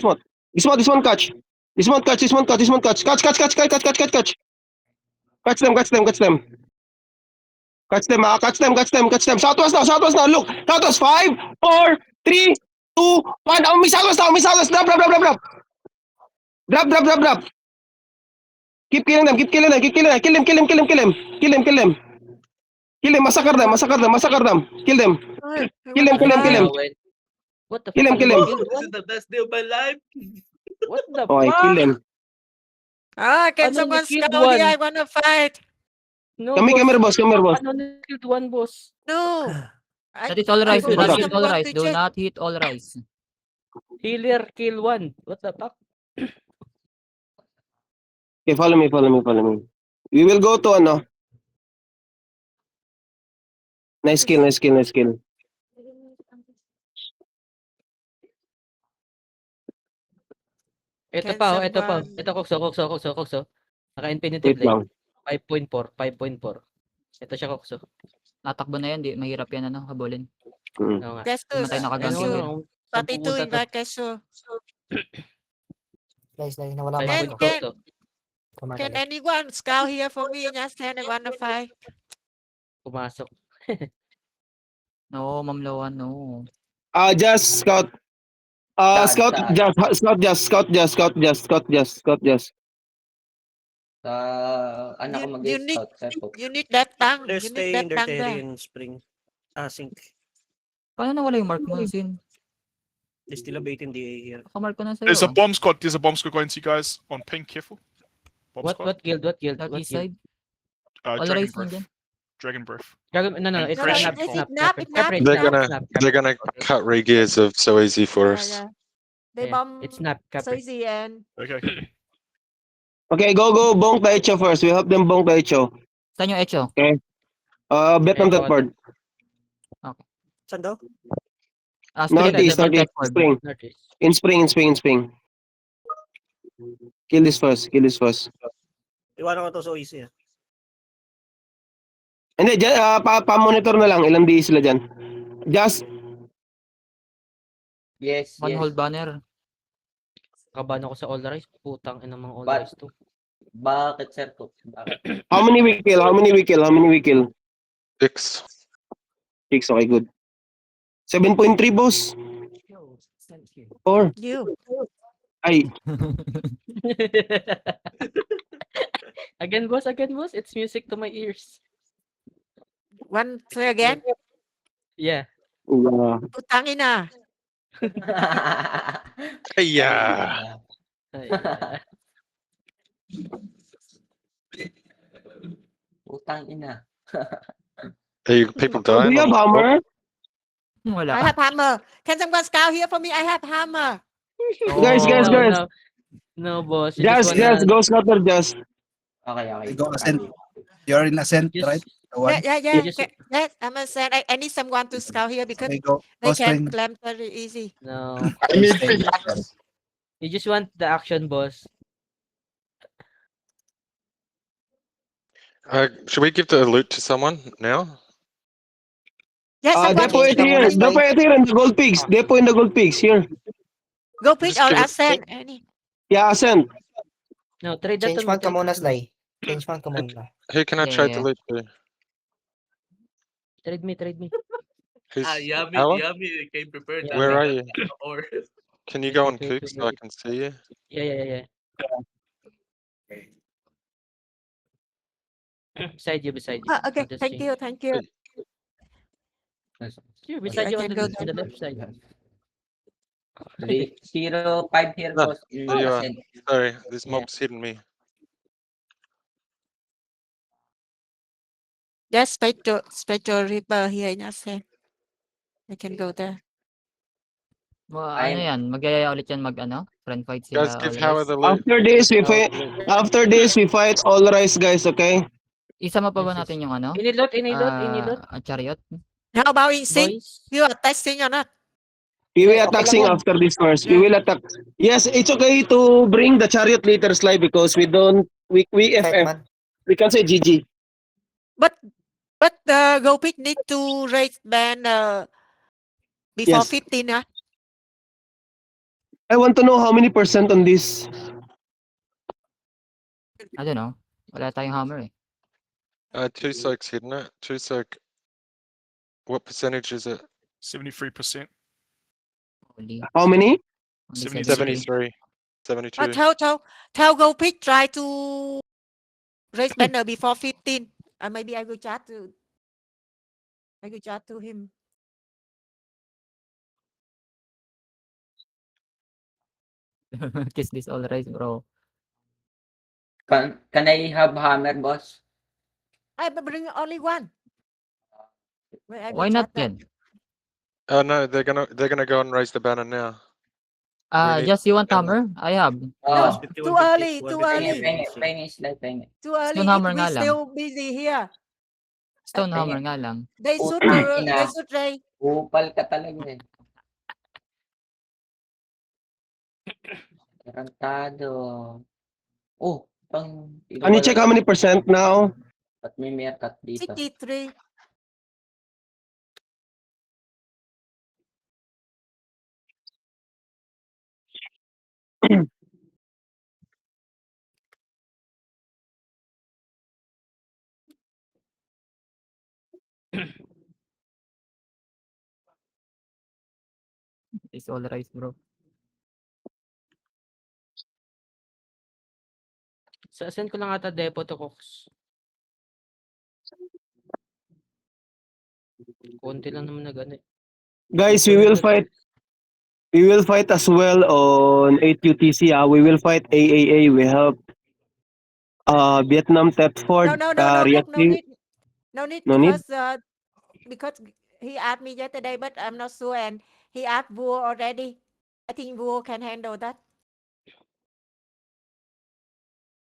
Smart. This one catch. This one catch. Catch. Catch them. Catch them. Southwest now. Look. Southwest. 5, 4, 3, 2, 1. Oh, may Southwest now. Drop. Keep killing them. Kill him. Massacre them. Kill them. Kill him. What the Kill fuck? him. This is the best day of my life. What the Okay, fuck? kill them. Can Ano, someone you killed scout one. here? I wanna fight. No, Come here, boss. Ano, killed one, boss. No. That is all rise. Do Hold not up. hit all rise. Do not hit all rise. Healer, kill one. What the fuck? Okay, follow me. We will go to ano. Nice kill. Ito Can pa, ito pa. someone- Ito, Kokso. Naka-infinity Wait blade. lang. 5.4. Ito siya, Kokso. Natakbo na yan. Di, mahirap yan ano, habulin. Oo nga. Jesus. Matay na Ano, kaganti. saan Pati pupunta to? invite kaso. Guys, nawala Ken, ba ako? Ken. Kumain Can ulit. anyone scout here for me? Just I wanna fight. Pumasok. No, Ma'am Lawan, no. Just scout. Scout just. Anak ko You need- mag-scout, sir po. You need that tongue. They're You need staying that their tongue there. Terry in spring. Sink. Paano nawala yung mark mo, Sin? They're still baiting the A here. Nakamark ko na sa'yo. There's a bomb squad going to you guys on pink. Careful. Bomb What squad. guild? Southeast side. All Dragon rise breath. nandyan. Dragon breath. No, it's No, Fresh. snap. it's Snap. snap, They're gonna cut Ray gears of so easy for us. They Yeah, bomb it's snap. so Capri. easy and Okay. Okay, go. Bonk Taicho first. We help them bonk Taicho. Saan yung Echo? Bet on that part. Saan daw? Northeast. Spring. Northeast. In spring. Kill this first. Iwanan ko to so easy. Hindi, pa-monitor na lang. Ilang days sila dyan. Just, Yes, One yes. hold banner. Kabahan ako sa all rise. Putang ina mga all But- rise to. Bakit, sir po? Bakit? how many we kill? 6. 6, okay, good. 7.3, boss. 4. you. Ay, Again, boss. It's music to my ears. One three again. Yeah. Putangin na. Yeah. Utang ina. Are you people do dying? you have hammer? Wala I ka. have hammer. Can someone scout here for me? I have hammer. Guys. No, boss. You Just, go scatter, just. Okay. Go ascent. You're in ascent, Just- right? The one? Yeah. Just- Yes, I'm a saying I need someone to scout here because Okay, go. they Go can spring. climb very easy. No. I need pink. You just want the action, boss. Should we give the loot to someone now? Yes, someone Depot needs it to here. go. Depot it here in the gold pigs. Depot in the gold pigs, here. Go pick Just or give it- ascend. Any. Yeah, ascend. No, trade that Change to man ka muna, Sly. Change man ka muna. Who can I Yeah, trade the yeah. loot to? Trade me. Who's Yummy, Alan? yummy. Came prepared. Yeah. Where are you? Or Can you go on Okay, Cook so I can see you? Yeah. Beside you. Okay, I'll just thank change. you. Here, beside I you can on go the left side. 0-5 here, No, boss. you are. Ascend. Sorry, this Yeah. mob's hitting me. Yes, Spectre Reaper here in ascend. I can go there. Ano yan? Magyayaya ulit yan friend fight sila. Guys, give all Howard rise. the loot. After this, we fight all rise, guys, okay? Isama pa ba Yes, natin yung Inilot. chariot? How about in sync? Boys. You are testing or not? We will Okay attack lang Sing yan. after this first. We will attack. Yes, it's okay to bring the chariot later, Sly, because we Fight FF. man. We can say GG. But Go Pick need to raise ban before Yes. 15, huh? I want to know how many percent on this. I don't know. Wala tayong hammer eh. Two soaks hitting it. Two soak. What percentage is it? 73%. Only, How many? only 73. 73. 72. Tell Go Pick try to raise banner before 15. Maybe I will chat to him. Kiss this all rise, bro. Can I have hammer, boss? I bring only one. Wait, I will Why not chat that. then? No, they're gonna go and raise the banner now. need- Just you want um, hammer? I have. Oh, Too early, too early. pengi slide, pengi. Too early. Stone hammer We nga lang. still busy here. Stone hammer nga lang. They Oh, should ina. they should raise. Upal ka talaga eh. Tarantado. Oh, Can you check how many percent now? Ba't may meerkat dito? 63. It's all rise, bro. Send ko lang ata depo to Cox. Konti lang naman na gani. Guys, we will fight. We will fight as well on 8 UTC. We will fight AAA. We help Vietnam Thetford. No, need. No need No need? because he asked me yesterday, but I'm not sure, and he asked Vuo already. I think Vuo can handle that.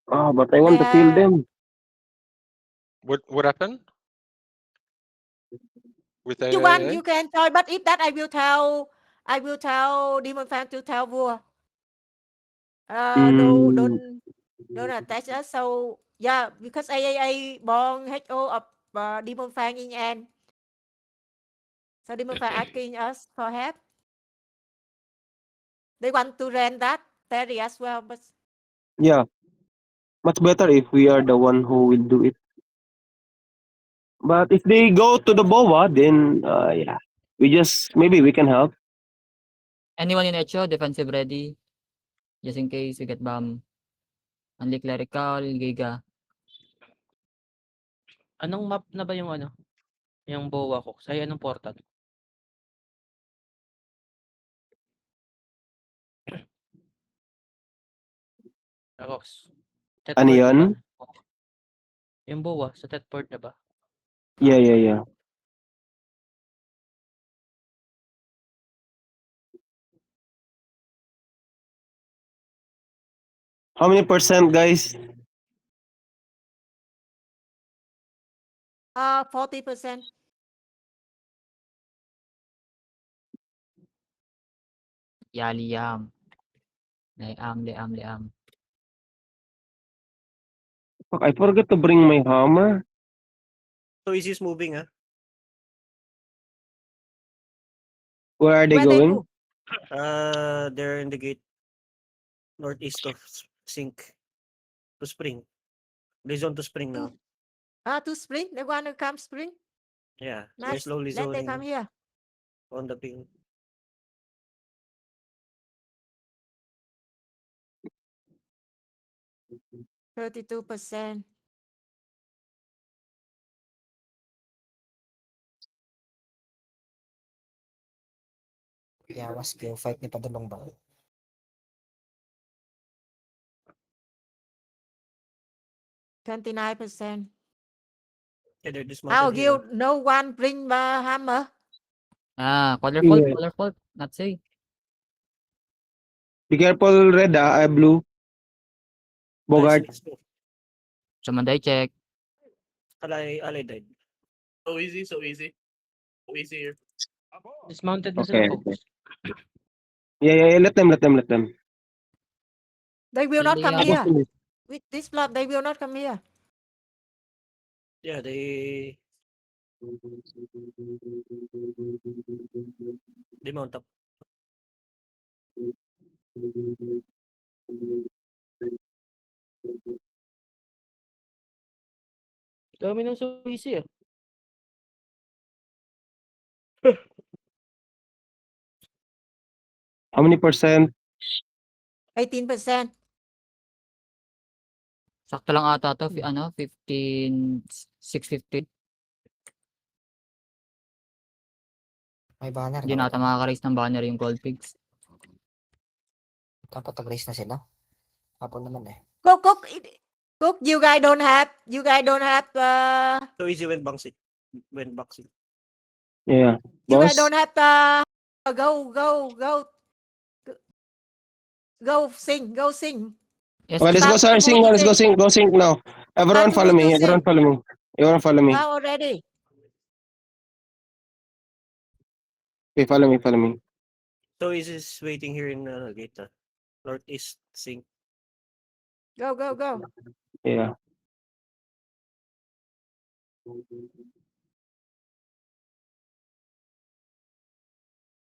Oh, but I want to kill them. What happened? With You want, AAA? you can try, but if that I will tell Demon Fan to tell Vuo. Don't attach us. So yeah, because AAA bong HO of Demon Fan in end. So Demon Fan asking us for help. They want to rent that Terry as well, but Yeah. Much better if we are the one who will do it. But if they go to the BOA, then yeah. Maybe we can help. Anyone in Echo, defensive ready. Just in case we get bomb. Only clerical, Giga. Anong map na ba yung ano? Yung BOA Cox? Ay, anong portal? Cox. Ano yun? Yung BOA, sa Thetford na ba? Yeah. How many percent, guys? 40%. Yaliyam. Liam. Fuck, I forgot to bring my hammer. So easy is moving, huh? Where are they Where going? move? They're in the gate northeast of Sink to Spring. They zone to Spring now. To Spring. They want to come Spring. Yeah, they're Nice. slowly Let they zoning come here. on the ping. %32%. Yeah, was skill fight ni Padulong ba? 29%. Yeah, they're dismounted here. Gil, no one bring hammer. Color Yeah. fault. Not say. Be careful, red, blue. Bogart. Nice, let's go. Sumanday check. Alay died. So easy. So easy here. Dismounted na Okay. sila Cox. Yeah. Let them. They will not come Really, here. With this flop, they will not come here. Yeah, they mount up. Dami ng so easy ah. How many percent? 18%. Sakto lang ata to, 15, 650. May banner. Hindi na ata makaka-raise ng banner yung gold pigs. Dapat nag-raise na sila. Hapon naman eh. Cook, you guys don't have So easy when boxing. Yeah. you guys Boss? don't have go sing. Yes, Okay, let's go Start sing now. Let's go sing. Go sing now. Everyone Start follow me. to Everyone sing. follow me. Everyone follow me. Now already. Okay, follow me. Follow me. So easy is waiting here in gate. Northeast sink. Go. Yeah.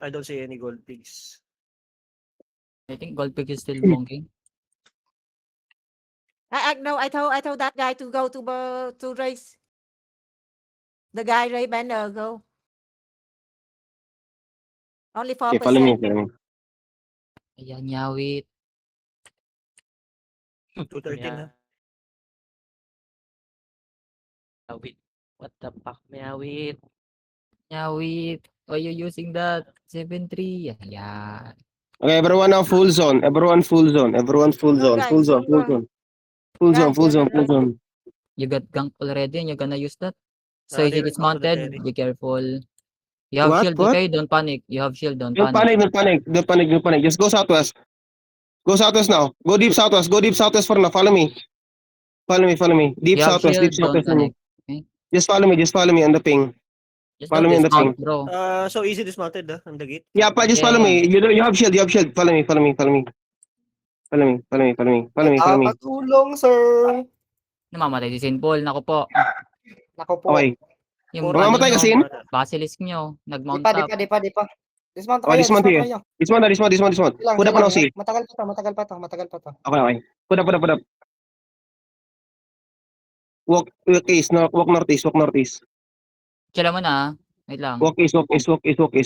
I don't see any gold pigs. I think gold pig is still bonking. No, I told that guy to go to race. The guy Ray Banner go. Only 4%. Okay, follow me. Follow me. Ayan, nyawit. 213 ha. Meowit. What the fuck, meowit? Nyawit. Why you using that? 7-3. Ayan. Okay, everyone now full zone. Everyone full zone. Everyone full Go, zone. guys, Full zone. go, Full go. zone. Full zone. Guys, Full zone. Full go. zone. You got ganked already and you're gonna use that? So Ah, is they it will go to the dismounted? ferry. Be careful. You have What? shield, What? okay? Don't panic. You have shield, don't Don't panic. panic. Don't panic. Don't panic. Don't panic. Just go southwest. Go southwest now. Go deep southwest. Go deep southwest for now. Follow me. Follow me. Follow me. Deep You have southwest. Deep shield, don't southwest for me. panic. Okay? Just follow me. Just follow me on the ping. Just Follow don't me on the dismount, ping. bro. So easy dismounted on the gate. Yeah, pa. Just follow Yeah. me. You have shield. You have shield. Follow me. Follow me. Follow me. Follow me. Follow me. Follow me. Follow me. Follow me. Nakakatulong, sir. Namamatay si Sinpol. Naku po. Nako po. Okay. Yung Puro Mamamatay ano kasi nyo, yun? basilisk nyo, Di nag-mount pa. up. Dismount Oh, kayo, this month dismount here. kayo. This one. Ilang, Put up ilang, on OC. Matagal pa to. Okay, okay. Put up. Walk east, walk northeast. Kailan mo na, wait lang. Walk east.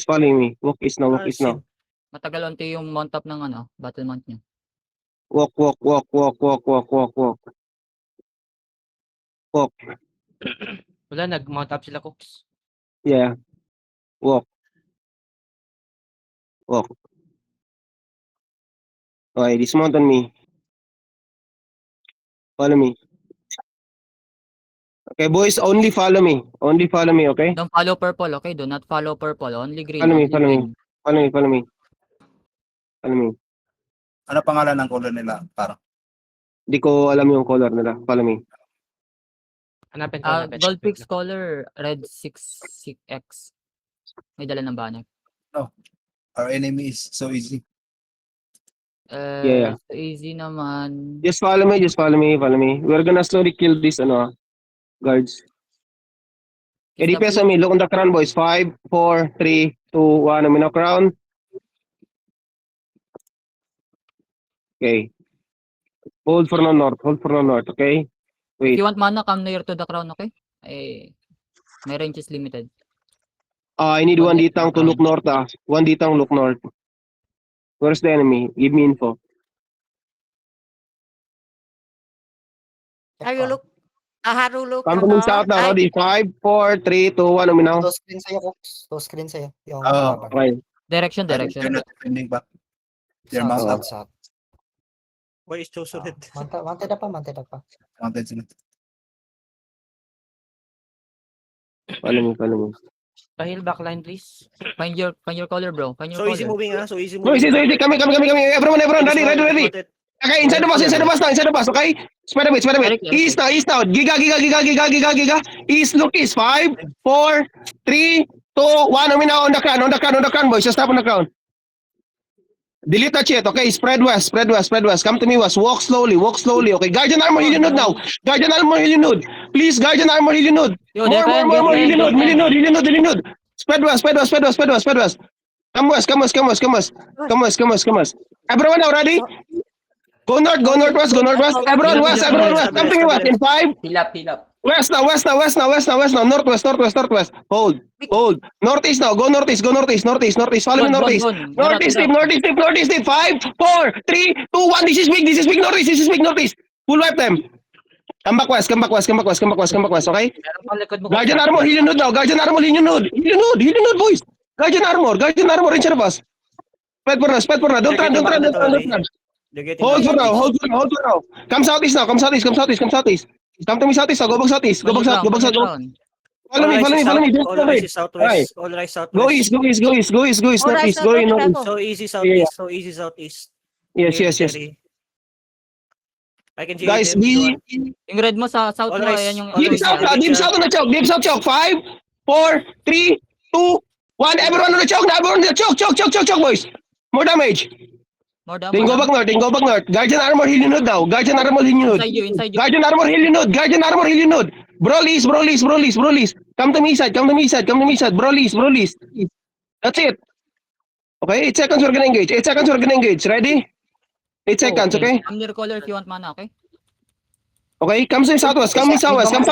Follow me. Walk east now. Matagal onti yung mount up ng battle mount nyo. Walk. Wala, nag-mount up sila, Cooks. Yeah. Walk. Okay, dismount on me. Follow me. Okay, boys, only follow me, okay? Don't follow purple, okay? Do not follow purple. Only green, Follow me, only follow me. green. Follow me. Ano pangalan ng color nila? Para. Di ko alam yung color nila. Follow me. Hanapin ko. Gold Pix color, red 6X. May dala ng banner. Our enemy is so easy. Yeah. So easy naman. Just follow me. We're gonna slowly kill these guards. Okay, DPS on me. Look on the crown, boys. 5, 4, 3, 2, 1. I'm in a crown. Okay. Hold for no north, okay? If Wait. you want mana, come near to the crown, okay? My range is limited. I need one ditang to look north, One ditang look north. Where's the enemy? Give me info. Haru look. Come to me south now, ready? 5, 4, 3, 2, 1. Uminaw. Two screen sa'yo, Cooks. Two screen sa'yo. Yung Oh, laban. Okay. Direction. They're not defending back. They're South, mount up. south. Why is chosen red? Mounted up pa. Mounted sila. Follow me. Pahil backline, please. Find your color, bro. Find your So easy color. moving so easy No, moving. easy. Kami. Everyone. Ready. Dismounted. Okay, inside the bus, okay? Spider bit. East now. Giga. East, look east. 5, 4, 3, 2, 1. Uminaw on the crown, boys. Just stop on the crown. Delete that shit, okay? Spread west. Come to me west. Walk slowly, okay? Guardian armor Hillinud now. Please, Guardian armor Hillinud. Yo, More defend. Hillinud. Spread west. Come west, come west, come west, come west. Come west, come west, come west. Everyone now ready? Go northwest, go northwest. Everyone west, everyone west. Come to me west in 5. Hilap. West now, west now, west now, west now, west now. Northwest, northwest, northwest. Hold. Northeast now. Go northeast, go northeast, northeast, northeast. Follow me northeast. Northeast deep, northeast deep, northeast deep. 5, 4, 3, 2, 1. This is big northeast, this is big northeast. Full wipe them. Come back west, come back west, come back west, come back west, come back west, okay? Meron pang likod mo. Guardian armor, heal your node now. Guardian armor, heal your node. Heal your node, boys. Guardian armor in front of us. Spread for now. Don't run. They're getting Hold for back. now. Come southeast now. Come to me southeast now. Go back southeast. Go back south. Follow me. Don't All stop rise it. is southwest. All rise southwest. Go east. All right, Northeast. Go in northeast. So easy southeast. So easy southeast. Yes. Ready. I can see Guys, them. Yung red mo sa south mo, Alright. ayan yung... deep south on the choke. Deep south choke. 5, 4, 3, 2, 1. Everyone on the choke now. Everyone on the choke, boys. More damage. More down, Then go back north. Guardian armor, heal your node now. Guardian armor, heal your node. Inside you. Guardian armor, heal your node. Brawl east. Come to me side. Brawl east. That's it. Okay, 8 seconds we're gonna engage. Ready? 8 seconds, okay? I'm near color if you want mana, okay? Okay, come to southwest. Come southwest now.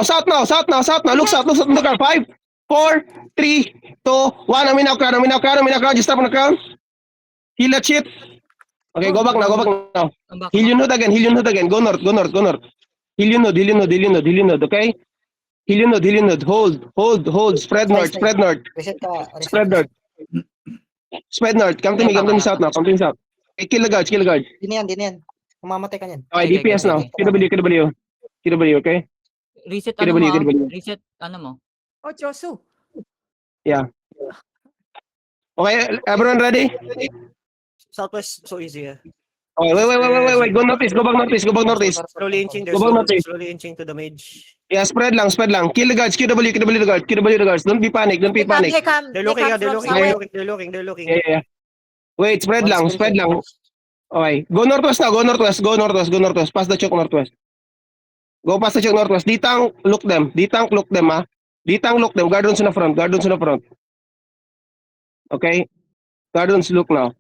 South now. Look south on the car. 5, 4, 3, 2, 1. I'm in our crowd. Just stop on the crowd. Heal that shit. Okay, go back now. Come back. Heal your node again. Go north. Heal your node, okay? Heal your node. Hold. Spread north. Reset ka. Spread north. Come to me south now. Okay, kill the guard. Di na yan. Mamamatay ka niyan. Okay, DPS now. KW, okay? Reset KW. Reset ano mo? Oh, Josu. Okay, everyone ready? Southwest, so easy. Okay, wait. Go back northeast. Slowly inching. They're Go back northeast. slowly inching to the mage. Yeah, spread lang. Kill the guards. KW the guards. Don't be panic. They come They're looking. from somewhere. They're looking. Yeah. Wait, spread lang. Okay, go northwest now. Go northwest. Pass the choke northwest. Go past the choke northwest. Ditang look them, ha. Ditang look them. Guardians in the front. Okay? Guardians look now.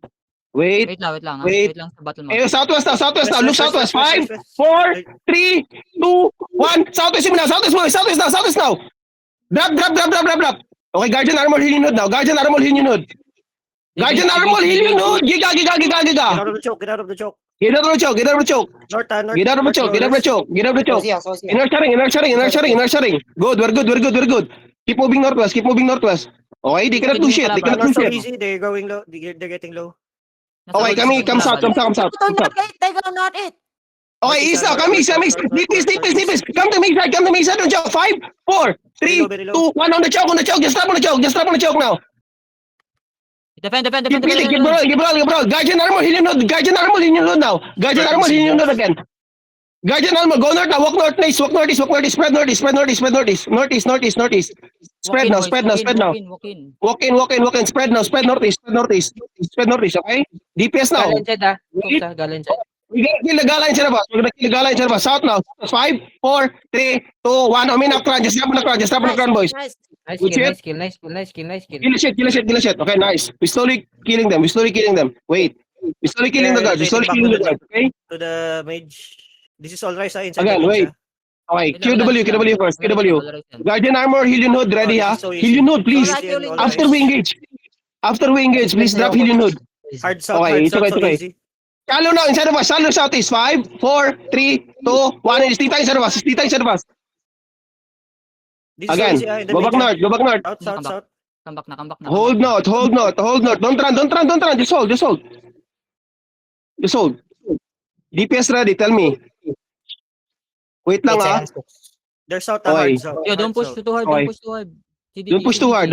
Wait. Wait lang. Wait. Wait lang sa battle mo. Eh, southwest now. Look southwest. 5, 4, 3, 2, 1. Southwest now. Drop. Okay, Guardian armor healing node now. Guardian armor healing node. Giga. Get out of the choke. Get out of the choke. North. Get out of the choke. Sosia. Inner sharing. Good. We're good. Keep moving northwest. Okay, they cannot do shit. Not so easy. They're going low. They're getting low. Okay, come south. They go not it. Okay, east now. Come east. Deepest. Come to me side on choke. 5, 4, 3, 2, 1 on the choke. Just stop on the choke now. Defend. Keep rolling. Guardian armor healing node now. Guardian armor healing node again. Guardian armor, go north now. Walk northeast. Spread northeast. Spread now. Walk in. Spread northeast. Okay? DPS now. We're gonna kill the gala in front of us. South now. 5, 4, 3, 2, 1. I'm in a crunch. Just stop on the crunch, boys. Nice. Nice kill. Kill the shit. Okay, nice. We're slowly killing them. Wait. We're slowly killing the guards. Okay? To the mage. This is all right side inside. Again, the mage, wait. Okay, KW first. Guardian armor, heal your node, ready, ha? So easy. Heal your node, please. All right, all After right. we engage, please drop heal your node. Hard south, Okay, hard it's south, okay, so it's okay. easy. Shallow now, inside of us. Shallow southeast. 5, 4, 3, 2, 1. It's Tita inside of us. This is Again, so easy, in the go back mage, north. South. Come back na. Hold north. Don't run. Just hold. DPS ready, tell me. Wait lang, ha? They're south, Okay. hard south. Yo, don't hard push south. too hard. Okay. Don't push too hard.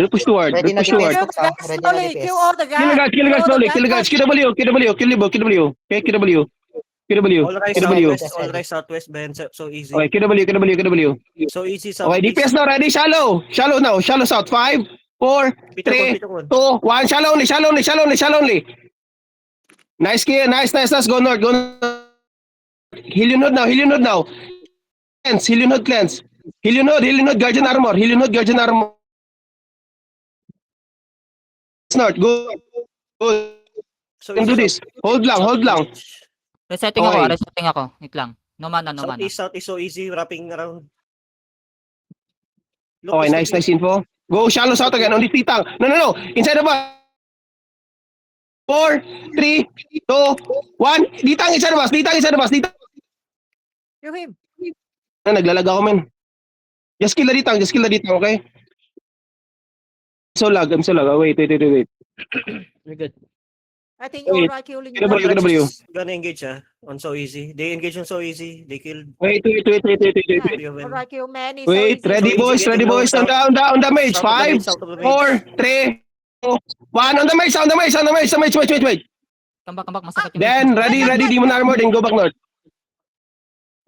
Ready na Kill defense box, ha? Ready na Slowly, defense. kill all the guys. the guys slowly. KW. Okay, KW. All right, KW. southwest, all right, southwest, Ben, so easy. Okay, KW. So easy, Okay, southeast. DPS now ready. Shallow now. Shallow south. 5, 4, 3, 2, 1. Shallow only. Nice kill. Nice. Go north. Heal your node now. Heal your node, cleanse. Heal your node, Guardian armor. North. Go. Go. So Can do this. Hold lang, hold lang. Resetting ako, Okay. resetting ako. Wait lang. No mana, no mana. Southeast so easy, wrapping around. Okay, nice info. Go shallow south again on this titang. No. Inside the bus. 4, 3, 2, 1. Ditang inside the bus. Ditang. Kill him. Naglalag ako, men. Just kill the ditang, okay? I'm so lag. Oh, wait. We're good. I think Wait. alright killing Get a break, get a break. Gonna engage on so easy. They engage on so easy. They killed Wait. three of them. Alright kill man is Wait, so easy. ready boys. On the mage. South of the 5, mage, south of the 4, mage. 3, 2, 1. On the mage. Wait. Come back, masakit yung Then, ready, demon armor, then go back north.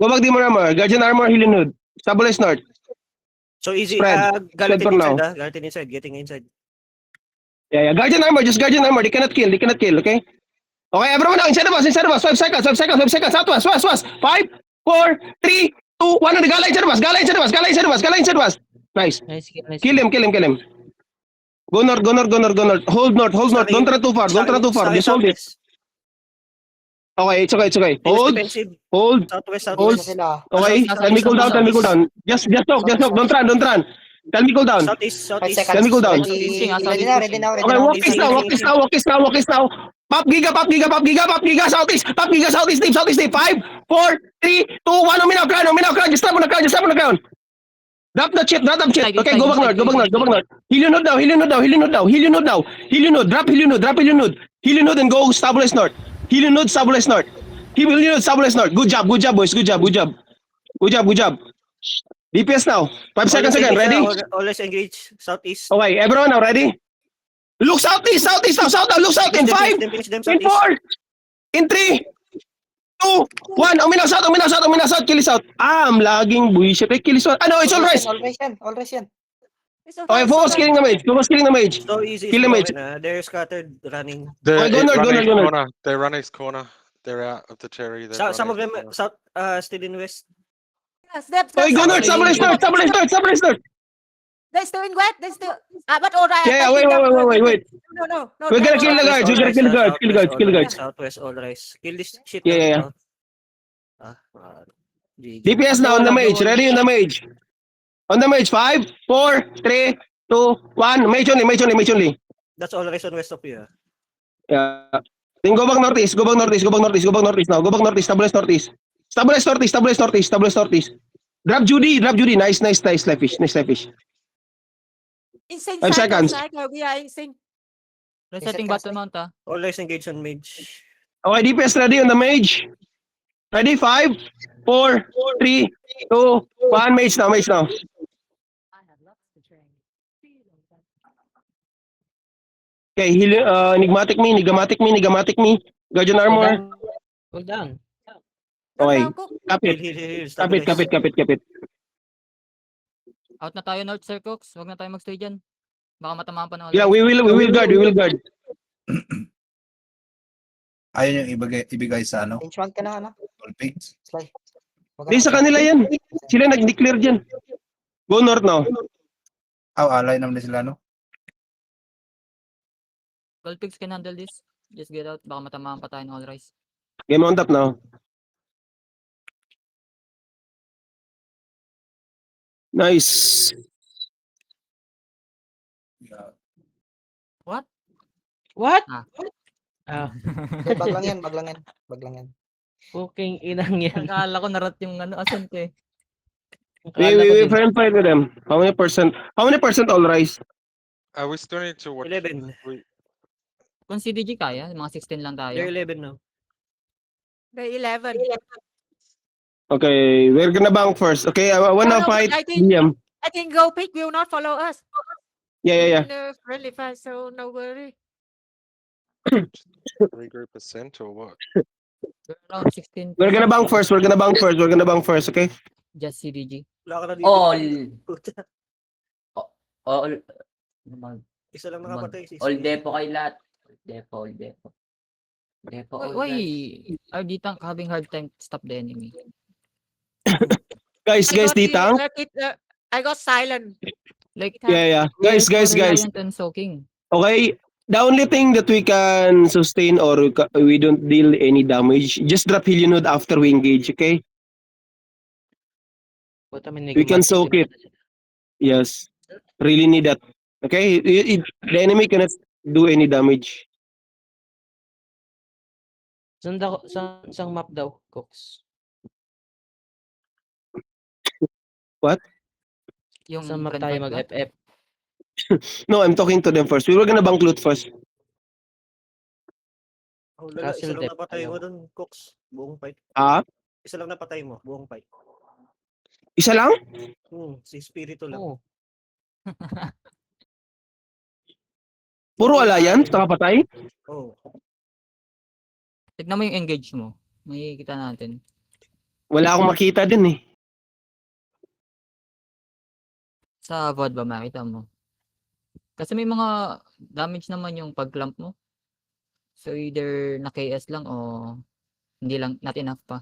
Go back demon armor. Guardian armor, healing hood. Stabilize north. So easy. Spread. Gallatin for now. inside. Gallatin inside. Getting inside. Yeah. Guardian armor, just guardian armor. They cannot kill, okay? Okay, everyone now, inside the bus. 5 seconds. Southwest. 5, 4, 3, 2, 1. On the gala inside the bus. Nice. Nice. Kill him. Go north. Hold north. Don't run too far. Just hold it. Okay, it's okay. Hold. Southwest. Hold. Sila. Okay, tell me cool down. Just talk. Don't run. Tell me cool down. Southeast. 5 seconds. Let me go down. Ready now. Okay, walk is now. Pop giga, southeast. Deep. 5, 4, 3, 2, 1. Uminaw crowd. Just stop on the ground. Drop the shit. Okay, go back north. Healing node now. Drop healing node. Healing node and go stabilize north. Healing node, stabilize north. Good job, boys. Good job. DPS now. 5 seconds again. Ready? Always engage. Southeast. Okay, everyone now ready? Look southeast now. Look south in 5, Finish them, in 4, in 3, 2, 1. Uminaw south. Kill south. I'm lagging. Bullshit. Kill south. No, it's all right. All right yan. It's all Okay, right, focus so killing the mage. So easy. Kill him, mate. They're scattered running. They're Okay, go north, run go east north. corner. They run east corner. They're out of the cherry. They run Some of east them corner. south, still in west. Step. Okay, go north. Stabilize north. They're still in wet. They're still. But alright. Yeah, wait. No. We're gonna kill the guards. Kill the guards. Southwest, all rise. Kill this shit. Yeah. GG. DPS now on the mage. Ready on the mage. 5, 4, 3, 2, 1. Mage only. That's all rise on west of you. Yeah. Then go back northeast. Now. Go back northeast. Stabilize northeast. Drop Judy. Nice life fish. Insane. 5 seconds. We are insane. Resetting battle mount ah. All rise engage on mage. Okay, DPS ready on the mage. Ready? 5, 4, 3, 2, 1. Mage now. Okay, heal, enigmatic me. Guardian armor. Hold down. Okay, cap Heal. it. Out na tayo north, Sir Cooks. Huwag na tayo magstay dyan. Baka matamaan pa ng Yeah, we will guard. Ayun yung ibigay sa Pinch ka na, all pigs. Sly. Di sa kanila yan. Sila nag-declare dyan. Go north now. Alay naman sila, no? Gold pigs can handle this. Just get out. Baka matamaan pa tayo ng all rise. Game on top now. Nice. Yeah. What? Ah. Ah, Bag lang yan. fucking inang yan. Akala ko narat yung asan ko eh. Akala ko We din. friend fight with them. How many percent all rise? We still need to watch. 11. Kung CDG kaya, mga 16 lang tayo. They're 11 now. They're 11. Okay, we're gonna bank first. Okay, I wanna No, but fight I think- Liam. I think Go Pick will not follow us. Yeah. In the friendly fight, so no worry. Regroup percent or what? We're around 16. We're gonna bank first. Okay. Just CDG. Wala ka na dito. All. Puta. All. Isa lang nakapatay. All depo kayo lahat. All depo. Why are the tank having hard time to stop the enemy? Guys, the tank. I got silent. Like, Yeah. we're Guys. so reliant on soaking. Okay, The only thing that we can sustain or we don't deal any damage, just drop Healing Node after we engage, okay? Puta, may We can Nigamati soak din it. Yes. Really need that. Okay? The enemy cannot do any damage. Sang map daw, Cox? Yung Saan map friend tayo fight ba? mag-FF? No, I'm talking to them first. We were gonna bank loot first. Oh, lala, Castle isa lang Dep, napatay mo ayaw. dun, Cox. Buong fight. Ah? Isa lang napatay mo, buong fight. Isa lang? Si Spirito lang. Oo. Puro Yung alliance, pinaka- nakapatay? Oo. Tignan mo yung engage mo. Makikita natin. Wala akong makita din eh. Sa VOD ba makita mo? Kasi may mga damage naman yung pag-clamp mo. So either na KS lang o hindi lang, not enough pa.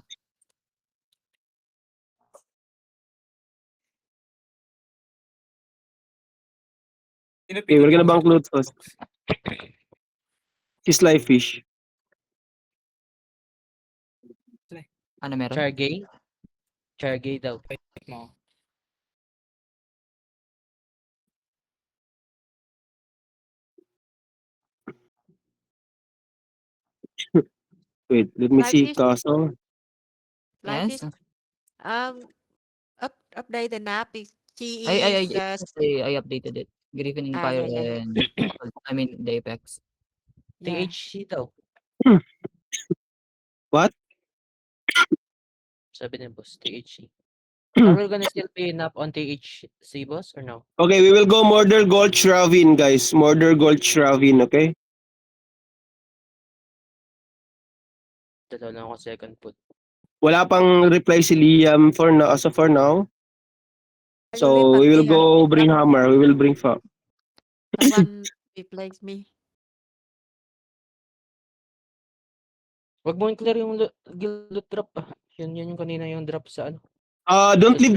Okay, we're gonna bank loot first. Si Slyfish. Ano meron? Chargay? Chargay daw. Wait, let me see Slyfish? Castle. Slyfish, Yes? update the map. She I is I updated it. Griffin Empire yeah. and I mean the Apex. Yeah. THC daw. What? Sabi ni boss, THC. Are we gonna still be enough on THC, boss, or no? Okay, we will go Murder Gulch Ravine, guys. Murder Gulch Ravine, okay? Dalawa lang ako second put. Wala pang reply si Liam for now, as of for now. So we will go bring hammer. We will bring fa. Someone replace me. Wag mo i-clear yung guild loot drop ah. Yun yung kanina yung drop sa ano. Don't leave the